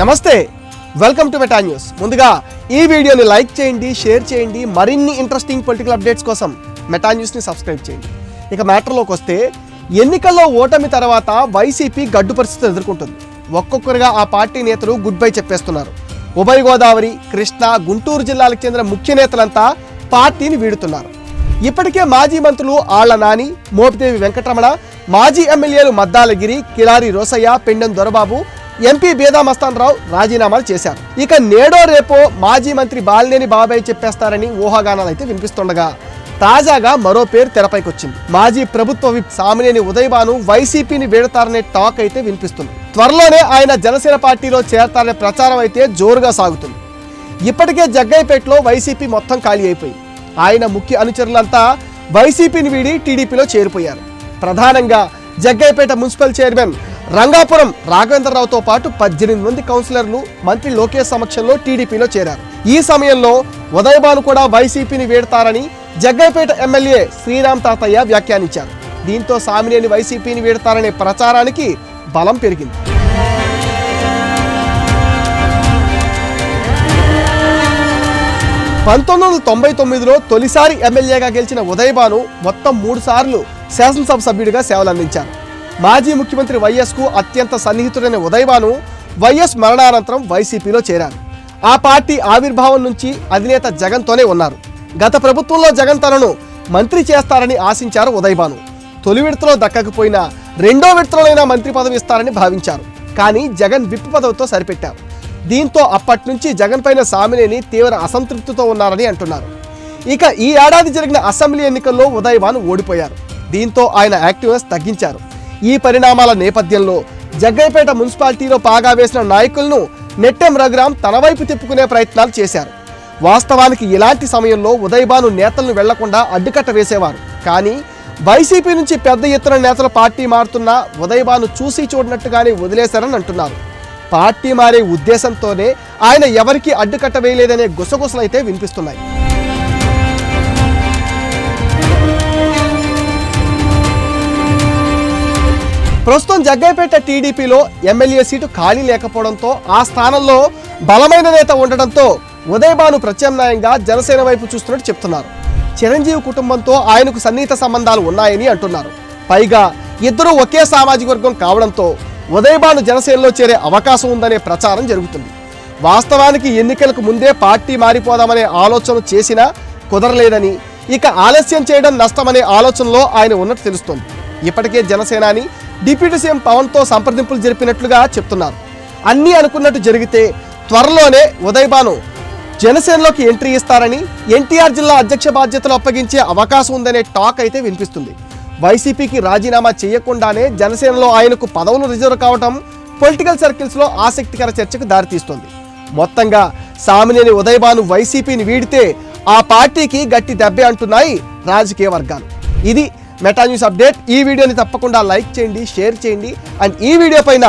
నమస్తే, welcome to meta news. ముందుగా ఈ వీడియోని లైక్ చేయండి, షేర్ చేయండి. మరిన్ని ఇంట్రెస్టింగ్ పొలిటికల్ అప్డేట్స్ కోసం మెటా న్యూస్ని సబ్స్క్రైబ్ చేయండి. ఇక మ్యాటర్లోకి వస్తే, ఎన్నికల్లో ఓటమి తర్వాత వైసీపీ గడ్డు పరిస్థితులు ఎదుర్కొంటుంది. ఒక్కొక్కరుగా ఆ పార్టీ నేతలు గుడ్ బై చెప్పేస్తున్నారు. ఉభయ గోదావరి, కృష్ణా, గుంటూరు జిల్లాలకు చెందిన ముఖ్య నేతలంతా పార్టీని వీడుతున్నారు. ఇప్పటికే మాజీ మంత్రులు ఆళ్ల నాని, మోపిదేవి వెంకటరమణ, మాజీ ఎమ్మెల్యేలు మద్దాలగిరి, కిలారి రోసయ్య, పెండెం దొరబాబు, ఎంపీ బేదా మస్తాన్ రావు రాజీనామాలు చేశారు. ఇక నేడో రేపో మాజీ మంత్రి బాలినేని బాబాయ్ చెప్పేస్తారని ఊహాగానాలు అయితే వినిపిస్తుండగా, తాజాగా మరో పేరు తెరపైకి వచ్చింది. మాజీ ప్రభుత్వ విప్ సామినేని ఉదయభాను వైసీపీని వీడతారనే టాక్ అయితే వినిపిస్తుంది. త్వరలోనే ఆయన జనసేన పార్టీలో చేరతారనే ప్రచారం అయితే జోరుగా సాగుతుంది. ఇప్పటికే జగ్గయ్యపేటలో వైసీపీ మొత్తం ఖాళీ అయిపోయింది. ఆయన ముఖ్య అనుచరులంతా వైసీపీని వీడి టీడీపీలో చేరిపోయారు. ప్రధానంగా జగ్గయ్యపేట మున్సిపల్ చైర్మన్ రంగాపురం రాఘవేంద్రరావుతో పాటు 18 మంది కౌన్సిలర్లు మంత్రి లోకేష్ సమక్షంలో టీడీపీలో చేరారు. ఈ సమయంలో ఉదయభాను కూడా వైసీపీని వీడతారని జగ్గయ్యపేట ఎమ్మెల్యే శ్రీరామ్ తాతయ్య వ్యాఖ్యానించారు. దీంతో సామినేని వైసీపీని వీడతారనే ప్రచారానికి బలం పెరిగింది. (1999) తొలిసారి ఎమ్మెల్యేగా గెలిచిన ఉదయభాను మొత్తం 3 సార్లు శాసనసభ సభ్యుడిగా సేవలందించారు. మాజీ ముఖ్యమంత్రి వైఎస్కు అత్యంత సన్నిహితుడైన ఉదయభాను వైఎస్ మరణానంతరం వైసీపీలో చేరారు. ఆ పార్టీ ఆవిర్భావం నుంచి అధినేత జగన్తోనే ఉన్నారు. గత ప్రభుత్వంలో జగన్ తనను మంత్రి చేస్తారని ఆశించారు ఉదయభాను. తొలి విడతలో దక్కకపోయినా రెండో విడతలోనైనా మంత్రి పదవి ఇస్తారని భావించారు. కానీ జగన్ విప్ పదవితో సరిపెట్టారు. దీంతో అప్పటి నుంచి జగన్ పైన సామినేని తీవ్ర అసంతృప్తితో ఉన్నారని అంటున్నారు. ఇక ఈ ఏడాది జరిగిన అసెంబ్లీ ఎన్నికల్లో ఉదయభాను ఓడిపోయారు. దీంతో ఆయన యాక్టివ్నెస్ తగ్గించారు. ఈ పరిణామాల నేపథ్యంలో జగ్గయ్యపేట మున్సిపాలిటీలో పాగా వేసిన నాయకులను నెట్టెం రఘురాం తన వైపు తిప్పుకునే ప్రయత్నాలు చేశారు. వాస్తవానికి ఇలాంటి సమయంలో ఉదయభాను నేతలను వెళ్లకుండా అడ్డుకట్ట వేసేవారు. కానీ వైసీపీ నుంచి పెద్ద ఎత్తున నేతలు పార్టీ మారుతున్నా ఉదయభాను చూసి చూడనట్టుగానే వదిలేశారని అంటున్నారు. పార్టీ మారే ఉద్దేశంతోనే ఆయన ఎవరికీ అడ్డుకట్ట వేయలేదనే గుసగుసలైతే వినిపిస్తున్నాయి. ప్రస్తుతం జగ్గయ్యపేట టీడీపీలో ఎమ్మెల్యే సీటు ఖాళీ లేకపోవడంతో ఆ స్థానంలో బలమైన నేత ఉండడంతో ఉదయభాను ప్రత్యామ్నాయంగా జనసేన వైపు చూస్తున్నట్టు చెప్తున్నారు. చిరంజీవి కుటుంబంతో ఆయనకు సన్నిహిత సంబంధాలు ఉన్నాయని అంటున్నారు. పైగా ఇద్దరూ ఒకే సామాజిక వర్గం కావడంతో ఉదయభాను జనసేనలో చేరే అవకాశం ఉందనే ప్రచారం జరుగుతుంది. వాస్తవానికి ఎన్నికలకు ముందే పార్టీ మారిపోదామనే ఆలోచన చేసినా కుదరలేదని, ఇక ఆలస్యం చేయడం నష్టమనే ఆలోచనలో ఆయన ఉన్నట్టు తెలుస్తోంది. ఇప్పటికే జనసేనాని డిప్యూటీ సీఎం పవన్తో సంప్రదింపులు జరిపినట్లుగా చెప్తున్నారు. అన్నీ అనుకున్నట్టు జరిగితే త్వరలోనే ఉదయభాను జనసేనలోకి ఎంట్రీ ఇస్తారని, ఎన్టీఆర్ జిల్లా అధ్యక్ష బాధ్యతలు అప్పగించే అవకాశం ఉందనే టాక్ అయితే వినిపిస్తుంది. వైసీపీకి రాజీనామా చేయకుండానే జనసేనలో ఆయనకు పదవులు రిజర్వ్ కావటం పొలిటికల్ సర్కిల్స్లో ఆసక్తికర చర్చకు దారితీస్తుంది. మొత్తంగా సామినేని ఉదయభాను వైసీపీని వీడితే ఆ పార్టీకి గట్టి దెబ్బే అంటున్నాయి రాజకీయ వర్గాలు. ఇది మెటా న్యూస్ అప్డేట్. ఈ వీడియోని తప్పకుండా లైక్ చేయండి, షేర్ చేయండి. అండ్ ఈ వీడియో పైన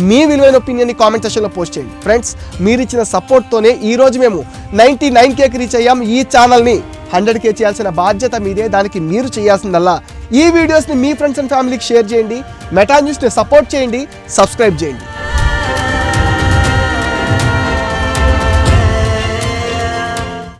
మీ విలువైన ఒపీనియన్ని కామెంట్ సెక్షన్లో పోస్ట్ చేయండి. ఫ్రెండ్స్, మీరు ఇచ్చిన సపోర్ట్తోనే ఈరోజు మేము 99Kకి రీచ్ అయ్యాం. ఈ ఛానల్ని 100K చేయాల్సిన బాధ్యత మీదే. దానికి మీరు చేయాల్సిందల్లా ఈ వీడియోస్ని మీ ఫ్రెండ్స్ అండ్ ఫ్యామిలీకి షేర్ చేయండి. మెటా న్యూస్ని సపోర్ట్ చేయండి, సబ్స్క్రైబ్ చేయండి.